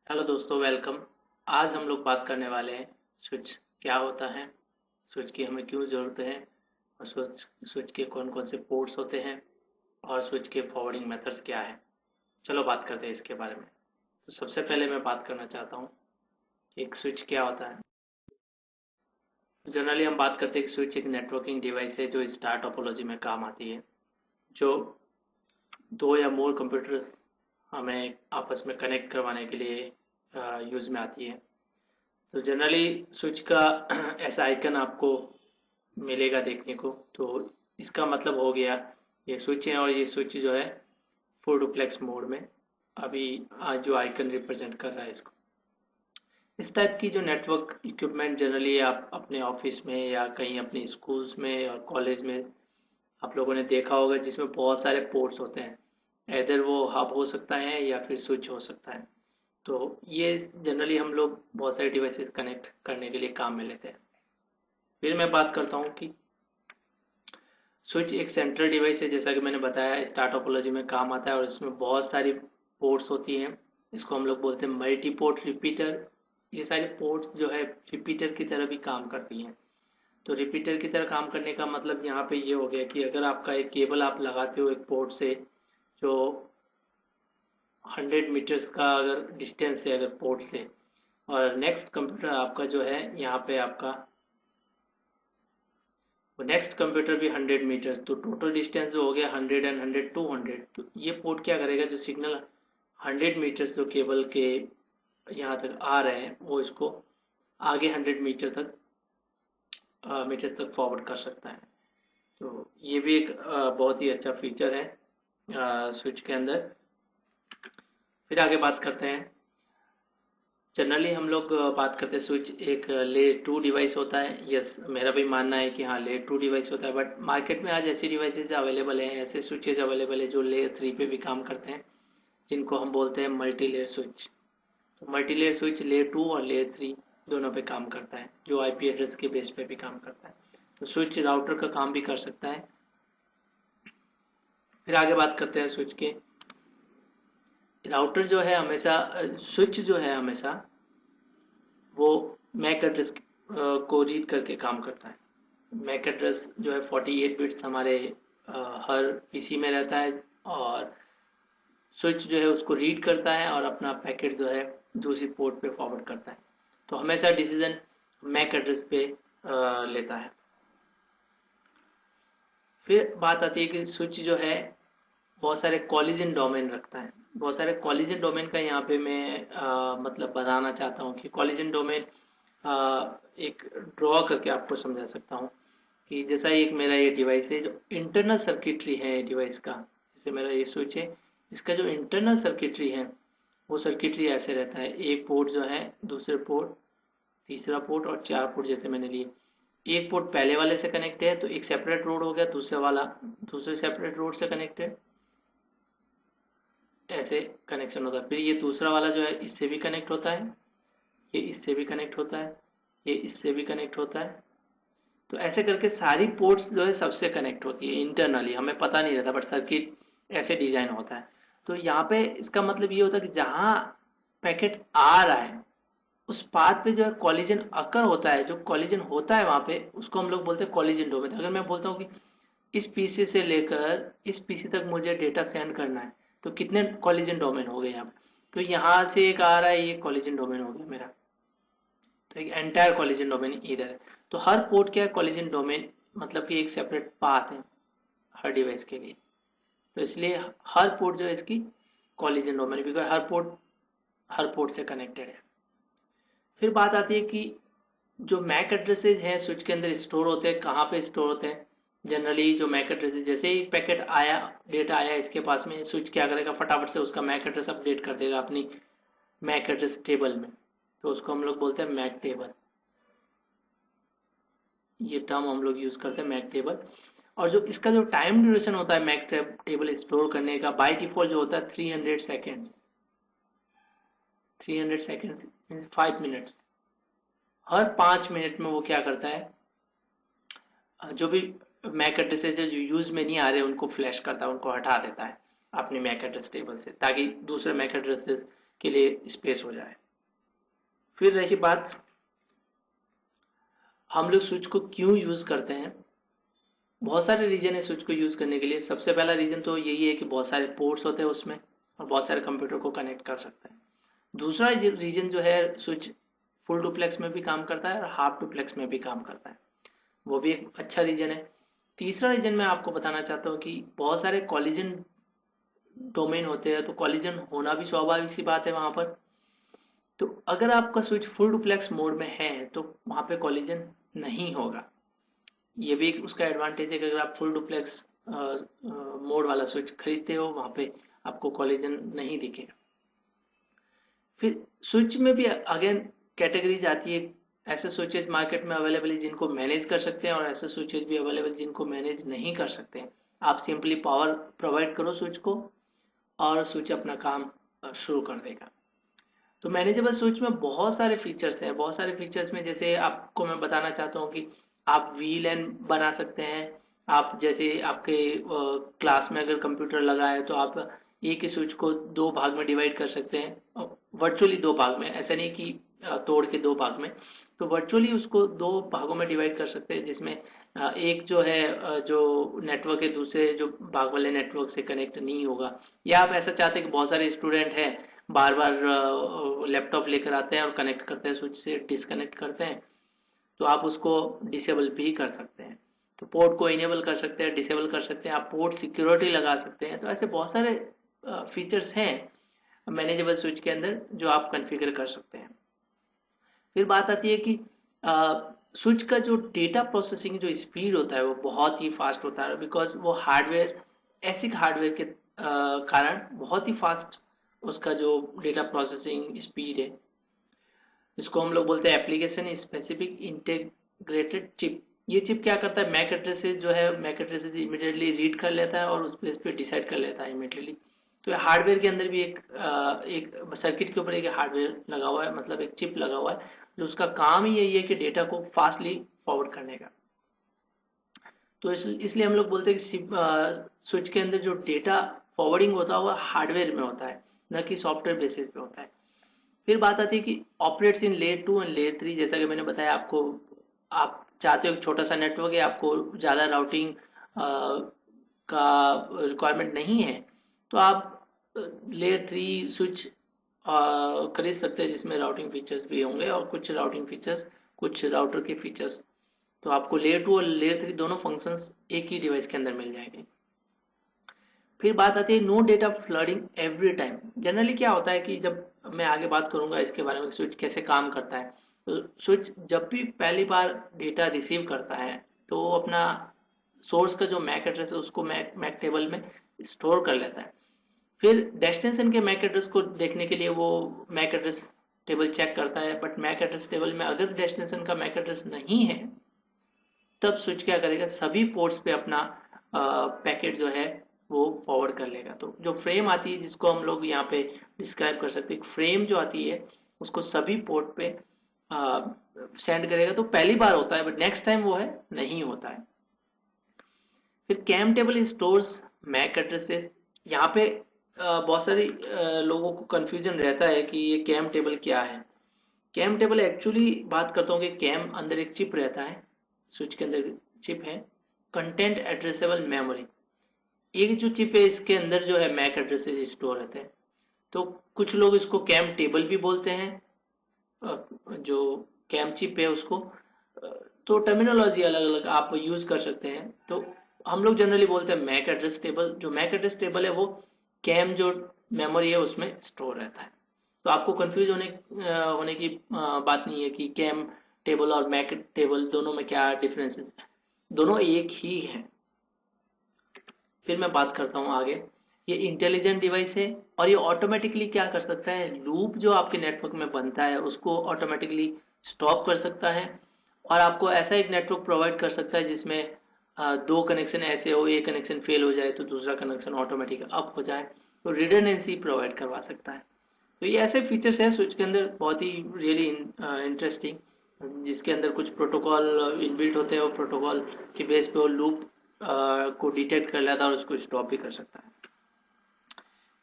Hello दोस्तों, welcome. आज हम लोग बात करने वाले हैं स्विच क्या होता है, स्विच की हमें क्यों ज़रूरत है और स्विच स्विच के कौन कौन से पोर्ट्स होते हैं और स्विच के फॉरवर्डिंग मेथड्स क्या है। चलो बात करते हैं इसके बारे में। तो सबसे पहले मैं बात करना चाहता हूँ कि एक स्विच क्या होता है। जनरली हम बात करते हैं कि स्विच एक नेटवर्किंग डिवाइस है जो स्टार टोपोलॉजी में काम आती है, जो दो या मोर कंप्यूटर्स हमें आपस में कनेक्ट करवाने के लिए यूज़ में आती है। तो जनरली स्विच का ऐसा आइकन आपको मिलेगा देखने को। तो इसका मतलब हो गया ये स्विच है और ये स्विच जो है फुल डुप्लेक्स मोड में अभी आज जो आइकन रिप्रेजेंट कर रहा है इसको। इस टाइप की जो नेटवर्क इक्विपमेंट जनरली आप अपने ऑफिस में या कहीं अपने स्कूल्स में और कॉलेज में आप लोगों ने देखा होगा, जिसमें बहुत सारे पोर्ट्स होते हैं। इधर वो हब हो सकता है या फिर स्विच हो सकता है। तो ये जनरली हम लोग बहुत सारे डिवाइसेस कनेक्ट करने के लिए काम में लेते हैं। फिर मैं बात करता हूँ कि स्विच एक सेंट्रल डिवाइस है, जैसा कि मैंने बताया स्टार टोपोलॉजी में काम आता है और इसमें बहुत सारी पोर्ट्स होती हैं। इसको हम लोग बोलते हैं मल्टी पोर्ट रिपीटर। ये सारे पोर्ट्स जो है रिपीटर की तरह भी काम करती हैं। तो रिपीटर की तरह काम करने का मतलब यहाँ पे ये हो गया कि अगर आपका एक केबल आप लगाते हो एक पोर्ट से, जो 100 मीटर्स का अगर डिस्टेंस है अगर पोर्ट से, और नेक्स्ट कंप्यूटर आपका जो है यहाँ पे आपका नेक्स्ट कंप्यूटर भी 100 मीटर्स, तो टोटल डिस्टेंस जो हो गया 100 एंड 100 200। तो ये पोर्ट क्या करेगा, जो सिग्नल 100 मीटर्स जो केबल के यहाँ तक आ रहे हैं वो इसको आगे 100 मीटर्स तक फॉरवर्ड कर सकता है। तो ये भी एक बहुत ही अच्छा फीचर है स्विच के अंदर। फिर आगे बात करते हैं। जनरली हम लोग बात करते हैं स्विच एक लेयर 2 डिवाइस होता है। यस, मेरा भी मानना है कि हाँ लेयर 2 डिवाइस होता है, बट मार्केट में आज ऐसी डिवाइसेज अवेलेबल हैं, ऐसे स्विचेज अवेलेबल है जो लेयर 3 पे भी काम करते हैं, जिनको हम बोलते हैं मल्टी लेयर स्विच। तो मल्टी लेयर स्विच लेयर 2 और लेयर 3 दोनों पे काम करता है, जो आईपी एड्रेस के बेस पे भी काम करता है। तो स्विच राउटर का काम भी कर सकता है। फिर आगे बात करते हैं स्विच के। राउटर जो है हमेशा, स्विच जो है हमेशा वो मैक एड्रेस को रीड करके काम करता है। मैक एड्रेस जो है 48 बिट्स हमारे हर पीसी में रहता है, और स्विच जो है उसको रीड करता है और अपना पैकेट जो है दूसरी पोर्ट पे फॉरवर्ड करता है। तो हमेशा डिसीजन मैक एड्रेस पे लेता है। फिर बात आती है कि स्विच जो है बहुत सारे कॉलिजन डोमेन रखता है। बहुत सारे कॉलिजन डोमेन का यहाँ पे मैं मतलब बताना चाहता हूँ कि कॉलिजन डोमेन एक ड्रॉ करके आपको समझा सकता हूँ कि जैसा एक मेरा ये डिवाइस है, जो इंटरनल सर्किटरी है डिवाइस का, जैसे मेरा ये स्विच है, इसका जो इंटरनल सर्किटरी है वो सर्किटरी ऐसे रहता है। एक पोर्ट जो है, दूसरे पोर्ट, तीसरा पोर्ट और चार पोर्ट जैसे मैंने लिए। एक पोर्ट पहले वाले से कनेक्ट है तो एक सेपरेट रोड हो गया, दूसरे वाला दूसरे सेपरेट रोड से कनेक्टेड, ऐसे कनेक्शन होता है। फिर ये दूसरा वाला जो है इससे भी कनेक्ट होता है, ये इससे भी कनेक्ट होता है, ये इससे भी कनेक्ट होता है। तो ऐसे करके सारी पोर्ट्स जो है सबसे कनेक्ट होती है इंटरनली, हमें पता नहीं रहता बट सर्किट ऐसे डिजाइन होता है। तो यहाँ पे इसका मतलब ये होता है कि जहाँ पैकेट आ रहा है उस पाथ पे जो है कॉलिजन अकर होता है, जो कॉलिजन होता है वहाँ पे उसको हम लोग बोलते हैं कॉलिजन डोमेन। अगर मैं बोलता हूँ कि इस पीसी से लेकर इस पीसी तक मुझे डेटा सेंड करना है, तो कितने कॉलिजन डोमेन हो गए यहाँ पे। तो यहाँ से एक आ रहा है, ये कॉलिजन डोमेन हो गया मेरा। तो एक एंटायर कॉलिजन डोमेन इधर है। तो हर पोर्ट क्या है, कॉलिजन डोमेन मतलब कि एक सेपरेट पाथ है हर डिवाइस के लिए। तो इसलिए हर पोर्ट जो है इसकी collision domain, because her port से कनेक्टेड है। फिर बात आती है कि जो मैक एड्रेसेज हैं स्विच के अंदर स्टोर होते हैं, कहाँ पे स्टोर होते हैं। जनरली जो मैक एड्रेसेज, जैसे ही पैकेट आया, डेटा आया इसके पास में, स्विच क्या करेगा फटाफट से उसका मैक एड्रेस अपडेट कर देगा अपनी मैक एड्रेस टेबल में। तो उसको हम लोग बोलते हैं मैक टेबल। ये टर्म हम लोग यूज करते हैं मैक टेबल। और जो इसका जो टाइम ड्यूरेशन होता है मैक टेबल स्टोर करने का, बाय डिफॉल्ट जो होता है 300 सेकेंड्स। 300 seconds means 5 minutes. हर 5 मिनट में वो क्या करता है, जो भी मैक एड्रेसेस जो यूज में नहीं आ रहे उनको फ्लैश करता है, उनको हटा देता है अपने मैक एड्रेस टेबल से, ताकि दूसरे मैक एड्रेसेस के लिए स्पेस हो जाए। फिर रही बात हम लोग स्विच को क्यों यूज़ करते हैं। बहुत सारे रीजन है स्विच को यूज़ करने के लिए। सबसे पहला रीज़न तो यही है कि बहुत सारे पोर्ट्स होते हैं उसमें और बहुत सारे कंप्यूटर को कनेक्ट कर सकते हैं। दूसरा रीजन जो है, स्विच फुल डुप्लेक्स में भी काम करता है और हाफ डुप्लेक्स में भी काम करता है, वो भी एक अच्छा रीजन है। तीसरा रीजन मैं आपको बताना चाहता हूँ कि बहुत सारे कॉलिजन डोमेन होते हैं, तो कॉलिजन होना भी स्वाभाविक सी बात है वहाँ पर। तो अगर आपका स्विच फुल डुप्लेक्स मोड में है तो वहाँ पे कॉलिजन नहीं होगा। ये भी एक उसका एडवांटेज है कि अगर आप फुल डुप्लेक्स मोड वाला स्विच खरीदते हो वहाँ पे आपको कॉलिजन नहीं दिखेगा। फिर स्विच में भी अगेन कैटेगरीज आती है। ऐसे स्विचेज मार्केट में अवेलेबल है जिनको मैनेज कर सकते हैं और ऐसे स्विचेज भी अवेलेबल जिनको मैनेज नहीं कर सकते हैं। आप सिंपली पावर प्रोवाइड करो स्विच को और स्विच अपना काम शुरू कर देगा। तो मैनेजेबल स्विच में बहुत सारे फीचर्स हैं। बहुत सारे फीचर्स में जैसे आपको मैं बताना चाहता हूँ कि आप वीएलएन बना सकते हैं। आप जैसे आपके क्लास में अगर कंप्यूटर लगा है तो आप एक ही स्विच को दो भाग में डिवाइड कर सकते हैं, वर्चुअली दो भाग में, ऐसा नहीं कि तोड़ के दो भाग में। तो वर्चुअली उसको दो भागों में डिवाइड कर सकते हैं, जिसमें एक जो है जो नेटवर्क है दूसरे जो भाग वाले नेटवर्क से कनेक्ट नहीं होगा। या आप ऐसा चाहते हैं कि बहुत सारे स्टूडेंट हैं बार बार लैपटॉप लेकर आते हैं और कनेक्ट करते हैं, स्विच से डिसकनेक्ट करते हैं, तो आप उसको डिसेबल भी कर सकते हैं। तो पोर्ट को इनेबल कर सकते हैं, डिसेबल कर सकते हैं, आप पोर्ट सिक्योरिटी लगा सकते हैं। तो ऐसे बहुत सारे फीचर्स हैं मैनेजेबल स्विच के अंदर जो आप कॉन्फ़िगर कर सकते हैं। फिर बात आती है कि स्विच का जो डेटा प्रोसेसिंग जो स्पीड होता है वो बहुत ही फास्ट होता है, बिकॉज वो हार्डवेयर एसिक हार्डवेयर के कारण बहुत ही फास्ट उसका जो डेटा प्रोसेसिंग स्पीड है। इसको हम लोग बोलते हैं एप्लीकेशन स्पेसिफिक इंटीग्रेटेड चिप। ये चिप क्या करता है, मैक एड्रेसेस जो है मैक एड्रेसेस इमीडिएटली रीड कर लेता है और उस बेस पे डिसाइड कर लेता है इमीडिएटली। तो हार्डवेयर के अंदर भी एक सर्किट के ऊपर एक हार्डवेयर लगा हुआ है, मतलब एक चिप लगा हुआ है जो उसका काम ही यही है कि डेटा को फास्टली फॉरवर्ड करने का। तो इसलिए हम लोग बोलते हैं कि स्विच के अंदर जो डेटा फॉरवर्डिंग होता है वो हार्डवेयर में होता है, न कि सॉफ्टवेयर बेसिस पे होता है। फिर बात आती है कि operates in layer 2 and layer 3। जैसा कि मैंने बताया आपको, आप चाहते हो छोटा सा नेटवर्क है, आपको ज़्यादा राउटिंग का रिक्वायरमेंट नहीं है, तो आप लेयर 3 स्विच खरीद सकते हैं जिसमें राउटिंग फीचर्स भी होंगे और कुछ राउटिंग फीचर्स कुछ राउटर के फीचर्स। तो आपको लेयर 2 और लेयर 3 दोनों फंक्शंस एक ही डिवाइस के अंदर मिल जाएंगे। फिर बात आती है no data flooding every time. Generally क्या होता है कि जब मैं आगे बात करूंगा इसके बारे में स्विच कैसे काम करता है, तो स्विच जब भी पहली बार डेटा रिसीव करता है तो वो अपना सोर्स का जो मैक एड्रेस है उसको मैक टेबल में स्टोर कर लेता है। फिर डेस्टिनेशन के मैक एड्रेस को देखने के लिए वो मैक एड्रेस टेबल चेक करता है, बट मैक एड्रेस टेबल में अगर डेस्टिनेशन का मैक एड्रेस नहीं है तब स्विच क्या करेगा, सभी पोर्ट्स पे अपना पैकेट जो है वो फॉरवर्ड कर लेगा। तो जो फ्रेम आती है जिसको हम लोग यहाँ पे डिस्क्राइब कर सकते हैं, फ्रेम जो आती है उसको सभी पोर्ट पे सेंड करेगा। तो पहली बार होता है बट नेक्स्ट टाइम वो है नहीं होता है। फिर CAM table stores MAC addresses. यहाँ पे बहुत सारी लोगों को कंफ्यूजन रहता है कि ये कैम टेबल क्या है। कैम टेबल एक्चुअली बात करता हूँ कि कैम अंदर एक चिप रहता है, स्विच के अंदर चिप है, कंटेंट एड्रेसेबल मेमोरी। एक जो चिप है इसके अंदर जो है मैक एड्रेसेस स्टोर रहते हैं। तो कुछ लोग इसको कैम टेबल भी बोलते हैं, जो कैम चिप है उसको। तो टर्मिनोलॉजी अलग अलग आप यूज कर सकते हैं। तो हम लोग जनरली बोलते हैं मैक एड्रेस टेबल। जो मैक एड्रेस टेबल है वो कैम जो मेमोरी है उसमें स्टोर रहता है। तो आपको कंफ्यूज होने की बात नहीं है कि कैम टेबल और मैक टेबल दोनों में क्या डिफरेंसेस है, दोनों एक ही है। फिर मैं बात करता हूँ आगे। ये इंटेलिजेंट डिवाइस है और ये ऑटोमेटिकली क्या कर सकता है, लूप जो आपके नेटवर्क में बनता है उसको ऑटोमेटिकली स्टॉप कर सकता है और आपको ऐसा एक नेटवर्क प्रोवाइड कर सकता है जिसमें दो कनेक्शन ऐसे हो, एक कनेक्शन फेल हो जाए तो दूसरा कनेक्शन ऑटोमेटिक अप हो जाए। तो रिडंडेंसी प्रोवाइड करवा सकता है। तो ये ऐसे फीचर्स हैं स्विच के अंदर बहुत ही रियली इंटरेस्टिंग, जिसके अंदर कुछ प्रोटोकॉल इनबिल्ट होते हैं और प्रोटोकॉल के बेस पे वो लूप को डिटेक्ट कर लेता है और उसको स्टॉप भी कर सकता है।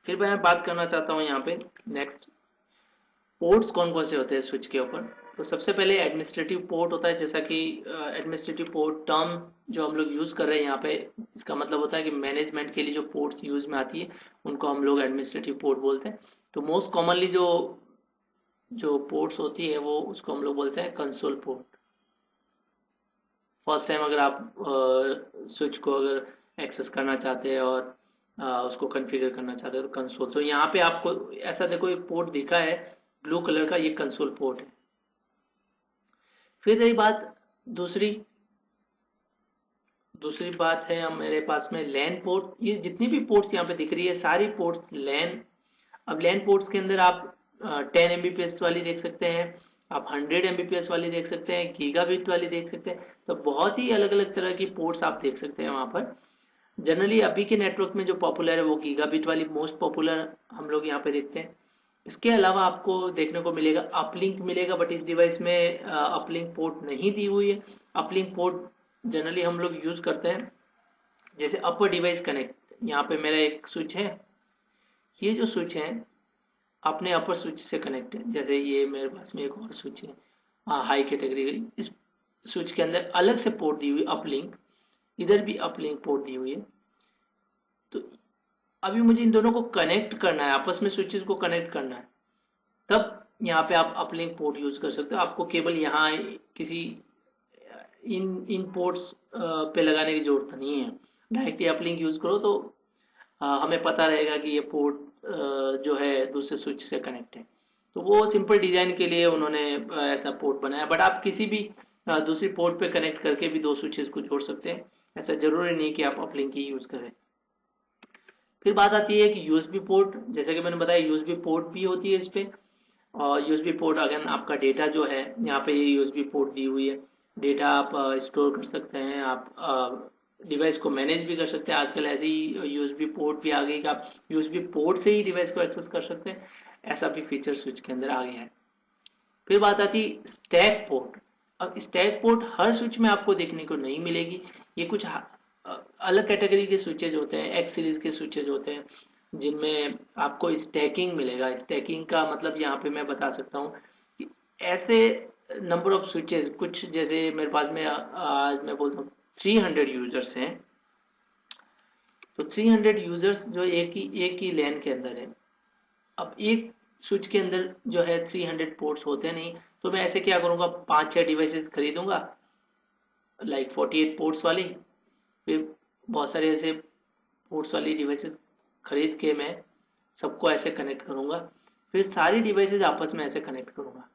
फिर मैं बात करना चाहता हूँ यहाँ पे नेक्स्ट पोर्ट्स कौन कौन से होते हैं स्विच के ऊपर। तो सबसे पहले एडमिनिस्ट्रेटिव पोर्ट होता है, जैसा कि एडमिनिस्ट्रेटिव पोर्ट टर्म जो हम लोग यूज़ कर रहे हैं यहाँ पे, इसका मतलब होता है कि मैनेजमेंट के लिए जो पोर्ट्स यूज़ में आती है उनको हम लोग एडमिनिस्ट्रेटिव पोर्ट बोलते हैं। तो मोस्ट कॉमनली जो जो पोर्ट्स होती है वो उसको हम लोग बोलते हैं कंसोल पोर्ट। फर्स्ट टाइम अगर आप स्विच को अगर एक्सेस करना चाहते हैं और उसको कॉन्फ़िगर करना चाहते हैं तो कंसोल, तो यहाँ पे आपको ऐसा देखो एक पोर्ट दिखा है ब्लू कलर का, ये कंसोल पोर्ट है। फिर रही बात दूसरी दूसरी बात है मेरे पास में लैन पोर्ट। ये जितनी भी पोर्ट्स यहाँ पे दिख रही है सारी पोर्ट्स लैन। अब लैन पोर्ट्स के अंदर आप 10 Mbps वाली देख सकते हैं, आप 100 Mbps वाली देख सकते हैं, गीगाबिट वाली देख सकते हैं। तो बहुत ही अलग अलग तरह की पोर्ट्स आप देख सकते हैं वहाँ पर। जनरली अभी के नेटवर्क में जो पॉपुलर है वो गीगाबिट वाली मोस्ट पॉपुलर हम लोग यहाँ पे देखते हैं। इसके अलावा आपको देखने को मिलेगा अपलिंक मिलेगा, बट इस डिवाइस में अपलिंक पोर्ट नहीं दी हुई है। अपलिंक पोर्ट जनरली हम लोग यूज़ करते हैं जैसे अपर डिवाइस कनेक्ट। यहाँ पे मेरा एक स्विच है, ये जो स्विच है अपने अपर स्विच से कनेक्ट है। जैसे ये मेरे पास में एक और स्विच है हाई कैटेगरी, इस स्विच के अंदर अलग से पोर्ट दी हुई अपलिंक, इधर भी अपलिंक पोर्ट दी हुई है। तो अभी मुझे इन दोनों को कनेक्ट करना है, आपस में स्विचेस को कनेक्ट करना है, तब यहाँ पे आप अपलिंक पोर्ट यूज कर सकते हो। आपको केवल यहाँ किसी इन पोर्ट्स पे लगाने की जरूरत नहीं है, डायरेक्टली अपलिंक यूज करो तो हमें पता रहेगा कि ये पोर्ट जो है दूसरे स्विच से कनेक्ट है। तो वो सिंपल डिजाइन के लिए उन्होंने ऐसा पोर्ट बनाया, बट आप किसी भी दूसरी पोर्ट पे कनेक्ट करके भी दो स्विचेस को जोड़ सकते हैं, ऐसा जरूरी नहीं कि आप अपलिंक ही यूज करें। फिर बात आती है कि यूएसबी पोर्ट, जैसे कि मैंने बताया यूएसबी पोर्ट भी होती है इस पे। और यूएसबी पोर्ट अगेन आपका डेटा जो है यहाँ पे ये यूएसबी पोर्ट दी हुई है, डेटा आप स्टोर कर सकते हैं, आप डिवाइस को मैनेज भी कर सकते हैं। आजकल ऐसी यूएसबी पोर्ट भी आ गई कि आप यूएसबी पोर्ट से ही डिवाइस को एक्सेस कर सकते हैं, ऐसा भी फीचर स्विच के अंदर आ गया है। फिर बात आती है स्टैक पोर्ट। अब स्टैक पोर्ट हर स्विच में आपको देखने को नहीं मिलेगी, ये कुछ अलग कैटेगरी के स्विचेज होते हैं, एक्स सीरीज के स्विचेज होते हैं जिनमें आपको स्टैकिंग मिलेगा। स्टैकिंग का मतलब यहाँ पे मैं बता सकता हूँ कि ऐसे नंबर ऑफ स्विचेस, कुछ जैसे मेरे पास में आज मैं बोलता हूँ 300 यूजर्स हैं, तो 300 यूजर्स जो एक ही लैन के अंदर है। अब एक स्विच के अंदर जो है 300 पोर्ट्स होते नहीं, तो मैं ऐसे क्या करूँगा, 5-6 डिवाइसेस खरीदूंगा लाइक 48 पोर्ट्स वाली, फिर बहुत सारे ऐसे पोर्ट्स वाली डिवाइसेस खरीद के मैं सबको ऐसे कनेक्ट करूँगा, फिर सारी डिवाइसेस आपस में ऐसे कनेक्ट करूँगा।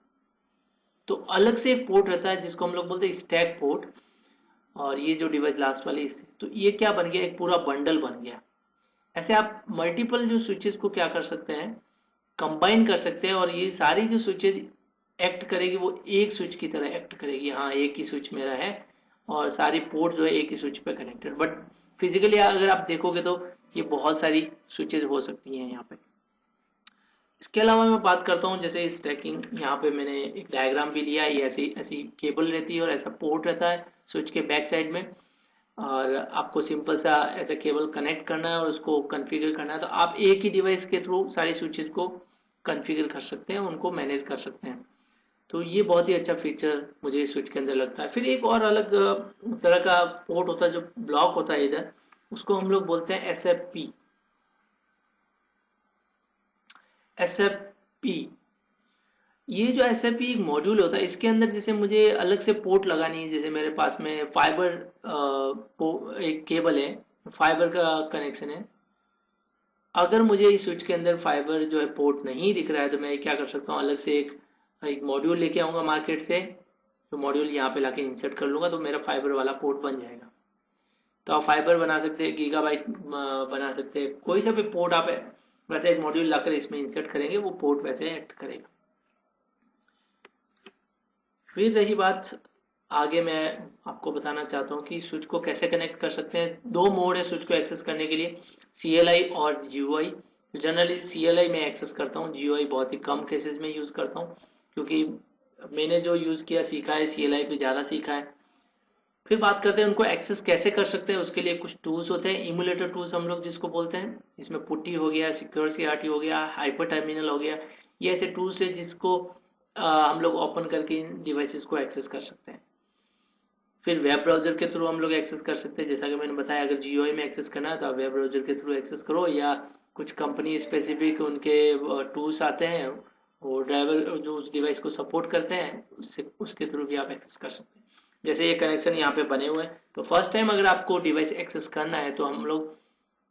तो अलग से एक पोर्ट रहता है जिसको हम लोग बोलते हैं स्टैक पोर्ट, और ये जो डिवाइस लास्ट वाली इससे, तो ये क्या बन गया, एक पूरा बंडल बन गया। ऐसे आप मल्टीपल जो स्विचेस को क्या कर सकते हैं, कंबाइन कर सकते हैं, और ये सारी जो स्विचेस एक्ट करेगी वो एक स्विच की तरह एक्ट करेगी। हाँ, एक ही स्विच मेरा है और सारी पोर्ट जो है एक ही स्विच पे कनेक्टेड, बट फिजिकली अगर आप देखोगे तो ये बहुत सारी स्विचेस हो सकती हैं यहाँ पे। इसके अलावा मैं बात करता हूँ जैसे स्टैकिंग, यहाँ पे मैंने एक डायग्राम भी लिया है। ये ऐसी ऐसी केबल रहती है और ऐसा पोर्ट रहता है स्विच के बैक साइड में, और आपको सिंपल सा ऐसा केबल कनेक्ट करना है और उसको कॉन्फ़िगर करना है। तो आप एक ही डिवाइस के थ्रू सारी स्विचेस को कॉन्फ़िगर कर सकते हैं, उनको मैनेज कर सकते हैं। तो ये बहुत ही अच्छा फीचर मुझे इस स्विच के अंदर लगता है। फिर एक और अलग तरह का पोर्ट होता है जो ब्लॉक होता है इधर, उसको हम लोग बोलते हैं SFP। SFP, ये जो SFP एक मॉड्यूल होता है, इसके अंदर जैसे मुझे अलग से पोर्ट लगानी है, जैसे मेरे पास में फाइबर एक केबल है, फाइबर का कनेक्शन है। अगर मुझे इस स्विच के अंदर फाइबर जो है पोर्ट नहीं दिख रहा है तो मैं क्या कर सकता हूँ, अलग से एक मॉड्यूल लेके आऊँगा मार्केट से, तो मॉड्यूल यहाँ पे लाके इंसर्ट कर लूँगा तो मेरा फाइबर वाला पोर्ट बन जाएगा। तो आप फाइबर बना सकते हैं, गीगाबाइट बना सकते हैं, कोई सा भी पोर्ट आप वैसे एक मॉड्यूल लाकर इसमें इंसर्ट करेंगे वो पोर्ट वैसे एक्ट करेगा। फिर रही बात, आगे मैं आपको बताना चाहता हूँ कि स्विच को कैसे कनेक्ट कर सकते हैं। दो मोड है स्विच को एक्सेस करने के लिए, CLI और GUI। जनरली CLI में एक्सेस करता हूँ, GUI बहुत ही कम केसेस में यूज़ करता हूँ, क्योंकि मैंने जो यूज़ किया सीखा है CLI पे ज़्यादा सीखा है। फिर बात करते हैं उनको एक्सेस कैसे कर सकते हैं। उसके लिए कुछ टूल्स होते हैं, इमुलेटर टूल्स हम लोग जिसको बोलते हैं। इसमें पुट्टी हो गया, सिक्योर CRT हो गया, हाइपर टर्मिनल हो गया, ये ऐसे टूल्स है जिसको हम लोग ओपन करके इन डिवाइसेस को एक्सेस कर सकते हैं। फिर वेब ब्राउज़र के थ्रू हम लोग एक्सेस कर सकते हैं, जैसा कि मैंने बताया अगर GUI में एक्सेस करना है तो आप वेब ब्राउज़र के थ्रू एक्सेस करो, या कुछ कंपनी स्पेसिफिक उनके टूल्स आते हैं वो ड्राइवर जो उस डिवाइस को सपोर्ट करते हैं उसके थ्रू भी आप एक्सेस कर सकते हैं। जैसे ये कनेक्शन यहाँ पे बने हुए हैं, तो फर्स्ट टाइम अगर आपको डिवाइस एक्सेस करना है तो हम लोग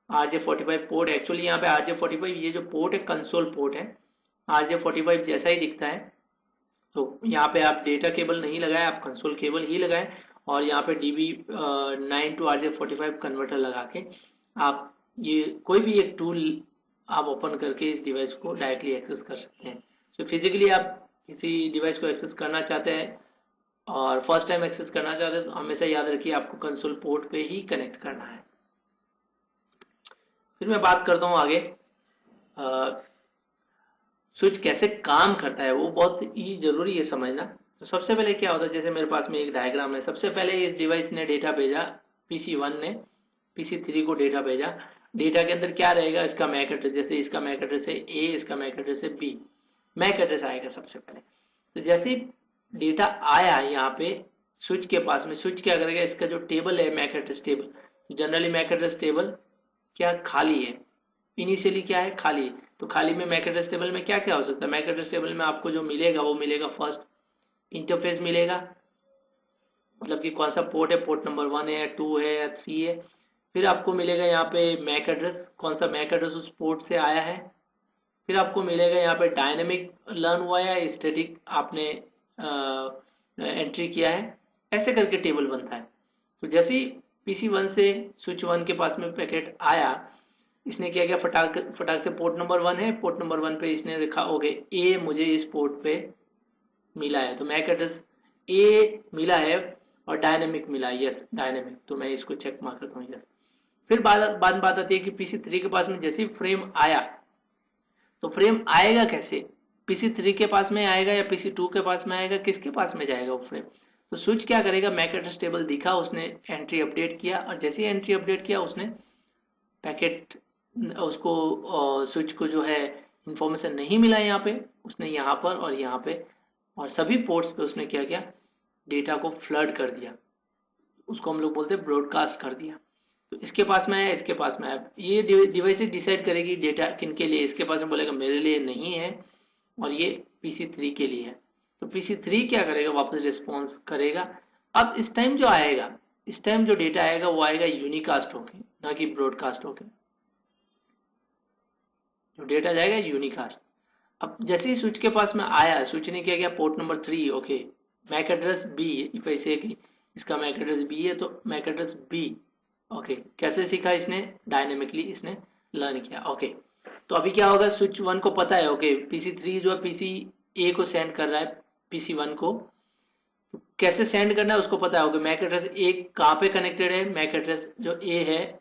RJ45 पोर्ट, एक्चुअली यहाँ पे RJ45 ये जो पोर्ट है कंसोल पोर्ट है, RJ45 जैसा ही दिखता है। तो यहाँ पे आप डेटा केबल नहीं लगाए, आप कंसोल केबल ही लगाए और यहाँ पे DB9 टू RJ45 कन्वर्टर लगा के आप ये कोई भी एक टूल आप ओपन करके इस डिवाइस को डायरेक्टली एक्सेस कर सकते हैं। तो फिजिकली आप किसी डिवाइस को एक्सेस करना चाहते हैं और फर्स्ट टाइम एक्सेस करना चाहते हैं तो हमेशा याद रखिए आपको कंसोल पोर्ट पे ही कनेक्ट करना है। फिर मैं बात करता हूँ आगे स्विच कैसे काम करता है, वो बहुत ही जरूरी है समझना। तो सबसे पहले क्या होता है, जैसे मेरे पास में एक डायग्राम है, सबसे पहले इस डिवाइस ने डेटा भेजा, PC1 ने PC3 को डेटा भेजा। डेटा के अंदर क्या रहेगा, इसका मैक एड्रेस, जैसे इसका मैक एड्रेस है A, इसका मैक एड्रेस है B, मैक एड्रेस आएगा सबसे पहले। तो जैसे डेटा आया यहाँ पे स्विच के पास में, स्विच क्या करेगा, इसका जो टेबल है MAC address table, generally MAC address table क्या खाली है, इनिशियली क्या है खाली है। तो खाली में मैक एड्रेस टेबल में क्या क्या हो सकता है, मैक एड्रेस टेबल में आपको जो मिलेगा वो मिलेगा फर्स्ट इंटरफेस मिलेगा, मतलब कि कौन सा पोर्ट है, पोर्ट नंबर 1 है या 2 है या 3 है। फिर आपको मिलेगा यहाँ पे मैक एड्रेस, कौन सा मैक एड्रेस उस पोर्ट से आया है। फिर आपको मिलेगा यहाँ पे डायनेमिक लर्न हुआ या स्टैटिक आपने एंट्री किया है, ऐसे करके टेबल बनता है। तो जैसे ही PC1 से स्विच 1 के पास में पैकेट आया, इसने क्या किया, फटाक से पोर्ट नंबर 1 है, पोर्ट नंबर 1 पे इसने लिखा ओके A मुझे इस पोर्ट पे मिला है, तो मैक एड्रेस A मिला है और डायनेमिक मिला है, यस डायनेमिक, तो मैं इसको चेक मार करता हूँ, यस। फिर बात आती है कि PC3 के पास में जैसे ही फ्रेम आया, तो फ्रेम आएगा कैसे, PC3 के पास में आएगा या PC2 के पास में आएगा, किसके पास में जाएगा वो फ्रेम। तो स्विच क्या करेगा, मैक एड्रेस टेबल दिखा, उसने एंट्री अपडेट किया और जैसे ही एंट्री अपडेट किया उसने पैकेट उसको स्विच को जो है इंफॉर्मेशन नहीं मिला यहाँ पे, उसने यहाँ पर और यहाँ पे और सभी पोर्ट्स पे उसने क्या किया, डेटा को फ्लड कर दिया, उसको हम लोग बोलते हैं ब्रॉडकास्ट कर दिया। तो इसके पास में है, इसके पास में है, ये डिवाइस डिसाइड करेगी डेटा किन के लिए, इसके पास में बोलेगा मेरे लिए नहीं है और ये PC3 के लिए है। तो PC3 क्या करेगा, वापस रिस्पॉन्स करेगा। अब इस टाइम जो आएगा, इस टाइम जो डेटा आएगा वो आएगा यूनिकास्ट होके, ना कि ब्रॉडकास्ट होके, जो डेटा जाएगा यूनिकास्ट। अब जैसे ही स्विच के पास में आया, स्विच ने क्या किया, port number 3 okay, MAC address B, वैसे कि इसका मैक एड्रेस B है तो मैक एड्रेस B ओके, कैसे सीखा इसने, डायनेमिकली इसने लर्न किया ओके। तो अभी क्या होगा, स्विच 1 को पता है ओके PC3 जो है PC A को सेंड कर रहा है PC1 को, तो कैसे सेंड करना है उसको पता है ओके, मैक एड्रेस A कहाँ पे कनेक्टेड है, मैक एड्रेस जो A है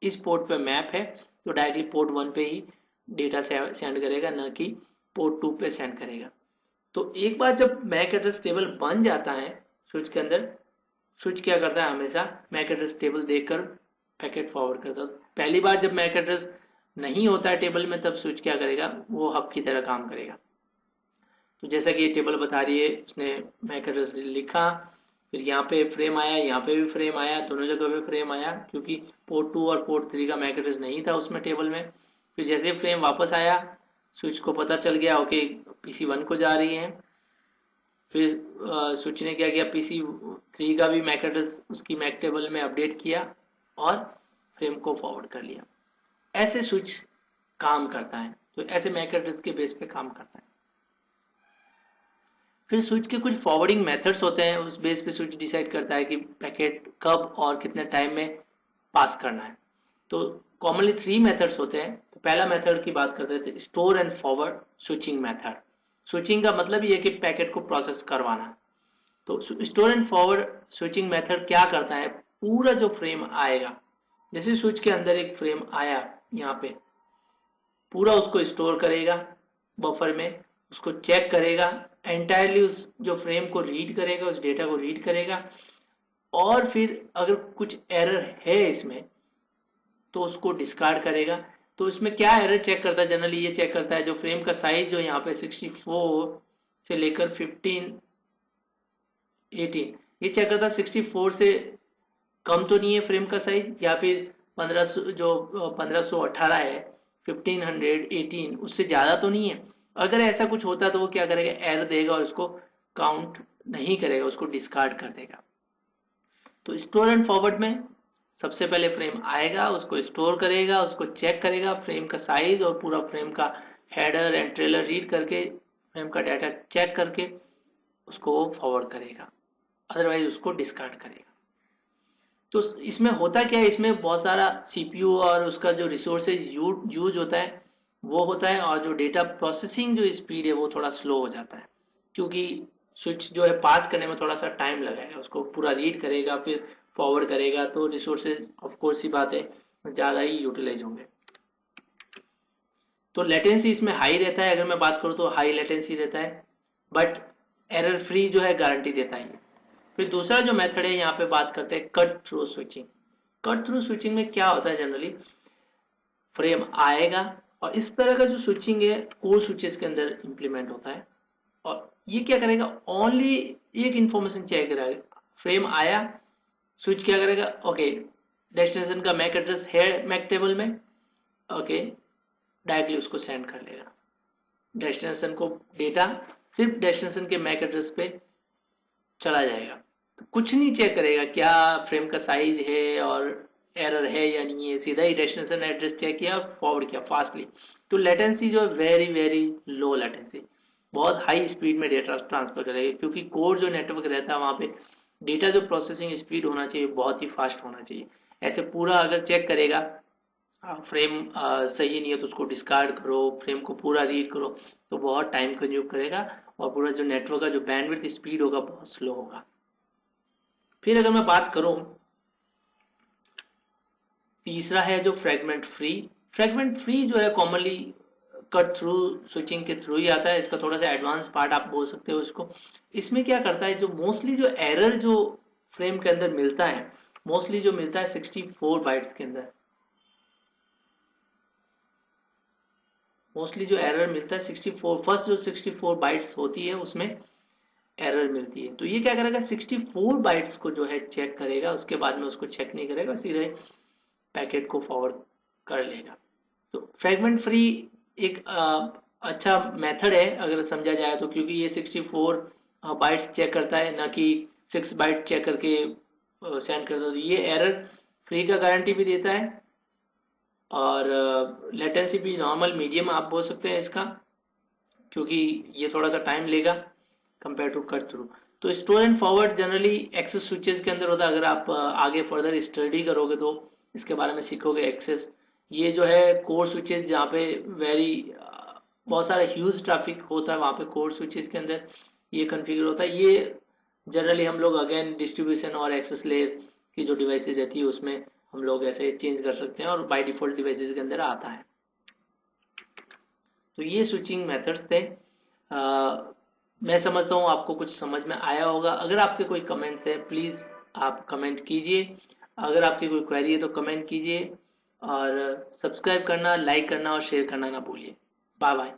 इस पोर्ट पे मैप है, तो डायरेक्टली पोर्ट 1 पे ही डेटा सेंड करेगा, ना कि पोर्ट 2 पे सेंड करेगा। तो एक बार जब मैक एड्रेस टेबल बन जाता है स्विच के अंदर, स्विच क्या करता है, हमेशा मैक एड्रेस टेबल देखकर पैकेट फॉरवर्ड करता है। पहली बार जब मैक एड्रेस नहीं होता है टेबल में, तब स्विच क्या करेगा, वो हब की तरह काम करेगा। तो जैसा कि ये टेबल बता रही है, उसने मैक एड्रेस लिखा, फिर यहाँ पे फ्रेम आया, यहाँ पे भी फ्रेम आया, दोनों जगह पे फ्रेम आया, क्योंकि पोर्ट 2 और पोर्ट 3 का मैक एड्रेस नहीं था उसमें टेबल में। फिर जैसे फ्रेम वापस आया, स्विच को पता चल गया ओके PC1 को जा रही है। फिर स्विच ने क्या किया, PC3 का भी मैक एड्रेस उसकी मैक टेबल में अपडेट किया और फ्रेम को फॉरवर्ड कर लिया। ऐसे स्विच काम करता है, तो ऐसे मैक एड्रेस के बेस पे काम करता है। फिर स्विच के कुछ फॉरवर्डिंग मेथड्स होते हैं, उस बेस पे स्विच डिसाइड करता है कि पैकेट कब और कितने टाइम में पास करना है। तो कॉमनली 3 मेथड्स होते हैं। तो पहला मेथड की बात करते थे, store and forward switching method. Switching का मतलब ये कि पैकेट को प्रोसेस करवाना। तो store and forward switching method क्या करता है, पूरा जो फ्रेम आएगा, जैसे स्विच के अंदर एक फ्रेम आया यहाँ पे, पूरा उसको स्टोर करेगा बफर में, उसको चेक करेगा, एंटायरली उस जो फ्रेम को रीड करेगा, उस डेटा को रीड करेगा, और फिर अगर कुछ एरर है इसमें तो उसको डिस्कार्ड करेगा। तो इसमें क्या एरर चेक करता है जनरली, ये चेक करता है जो फ्रेम का साइज जो यहाँ पे 64 से लेकर 15 18, ये चेक करता है 64 से कम तो नहीं है फ्रेम का साइज, या फिर 1500 जो 1518 है 1518 उससे ज़्यादा तो नहीं है। अगर ऐसा कुछ होता तो वो क्या करेगा, एरर देगा और उसको काउंट नहीं करेगा, उसको डिस्कार्ड कर देगा। तो स्टोर एंड फॉरवर्ड में सबसे पहले फ्रेम आएगा, उसको स्टोर करेगा, उसको चेक करेगा फ्रेम का साइज और पूरा फ्रेम का हेडर एंड ट्रेलर रीड करके फ्रेम का डाटा चेक करके उसको फॉरवर्ड करेगा, अदरवाइज उसको डिस्कार्ड करेगा। तो इसमें होता क्या है, इसमें बहुत सारा सीपीयू और उसका जो रिसोर्सेज यूज होता है वो होता है, और जो डेटा प्रोसेसिंग जो स्पीड है वो थोड़ा स्लो हो जाता है, क्योंकि स्विच जो है पास करने में थोड़ा सा टाइम लगेगा, उसको पूरा रीड करेगा फिर फॉरवर्ड करेगा, तो रिसोर्सेज ऑफ कोर्स ही बात है ज़्यादा ही यूटिलाइज होंगे। तो लेटेंसी इसमें हाई रहता है, अगर मैं बात करूँ तो हाई लेटेंसी रहता है, बट एरर फ्री जो है गारंटी देता है। फिर दूसरा जो मेथड है यहाँ पे बात करते हैं cut through switching. Cut through switching में क्या होता है, जनरली फ्रेम आएगा और इस तरह का जो स्विचिंग है कोर स्विचेस के अंदर इंप्लीमेंट होता है, और ये क्या करेगा, ओनली एक इंफॉर्मेशन चेक करेगा। फ्रेम आया, स्विच क्या करेगा, ओके डेस्टिनेशन का मैक एड्रेस है मैक टेबल में, ओके डायरेक्टली उसको सेंड कर लेगा डेस्टिनेशन को, डेटा सिर्फ डेस्टिनेशन के मैक एड्रेस पे चला जाएगा। तो कुछ नहीं चेक करेगा क्या फ्रेम का साइज है और एरर है या नहीं है, सीधा ही डेस्टिनेशन एड्रेस चेक किया, फॉरवर्ड किया फास्टली। तो लेटेंसी जो वेरी वेरी लो लेटेंसी, बहुत हाई स्पीड में डेटा ट्रांसफर करेगा, क्योंकि कोर जो नेटवर्क रहता है वहाँ पे डेटा जो प्रोसेसिंग स्पीड होना चाहिए बहुत ही फास्ट होना चाहिए। ऐसे पूरा अगर चेक करेगा फ्रेम सही नहीं है तो उसको डिस्कार्ड करो, फ्रेम को पूरा रीड करो, तो बहुत टाइम कंज्यूम करेगा और पूरा जो नेटवर्क का जो बैंडविड्थ स्पीड होगा बहुत स्लो होगा। फिर अगर मैं बात करूं, तीसरा है जो फ्रेगमेंट फ्री। फ्रेगमेंट फ्री जो है कॉमनली कट थ्रू स्विचिंग के थ्रू ही आता है, इसका थोड़ा सा एडवांस पार्ट आप बोल सकते हो इसको। इसमें क्या करता है, जो मोस्टली जो एरर जो फ्रेम के अंदर मिलता है, मोस्टली जो मिलता है 64 बाइट्स के अंदर, मोस्टली जो एरर मिलता है 64 फर्स्ट जो 64 बाइट्स होती है उसमें एरर मिलती है। तो ये क्या करेगा, 64 बाइट्स को जो है चेक करेगा, उसके बाद में उसको चेक नहीं करेगा, सीधे पैकेट को फॉरवर्ड कर लेगा। तो फ्रेगमेंट फ्री एक अच्छा मेथड है अगर समझा जाए तो, क्योंकि ये 64 बाइट्स चेक करता है, ना कि 6 बाइट चेक करके सेंड करता है। तो ये एरर फ्री का गारंटी भी देता है, और लेटेंसी भी नॉर्मल मीडियम आप बोल सकते हैं इसका, क्योंकि ये थोड़ा सा टाइम लेगा कंपेयर टू कट थ्रू। तो store and forward generally access switches के अंदर होता है। अगर आप आगे फर्दर स्टडी करोगे तो इसके बारे में सीखोगे। एक्सेस ये जो है कोर स्विचेस जहाँ पे वेरी बहुत सारा ह्यूज ट्रैफिक होता है, वहाँ पे कोर स्विचेस के अंदर ये कन्फिगर होता है। ये जनरली हम लोग अगेन डिस्ट्रीब्यूशन और एक्सेस लेयर की जो डिवाइसेज रहती है उसमें हम लोग ऐसे चेंज कर सकते हैं, और बाय डिफॉल्ट डिवाइसेज के अंदर आता है। तो ये स्विचिंग मेथड्स थे। मैं समझता हूँ आपको कुछ समझ में आया होगा। अगर आपके कोई कमेंट्स है प्लीज़ आप कमेंट कीजिए, अगर आपकी कोई क्वेरी है तो कमेंट कीजिए, और सब्सक्राइब करना, लाइक करना और शेयर करना ना भूलिए। Bye bye.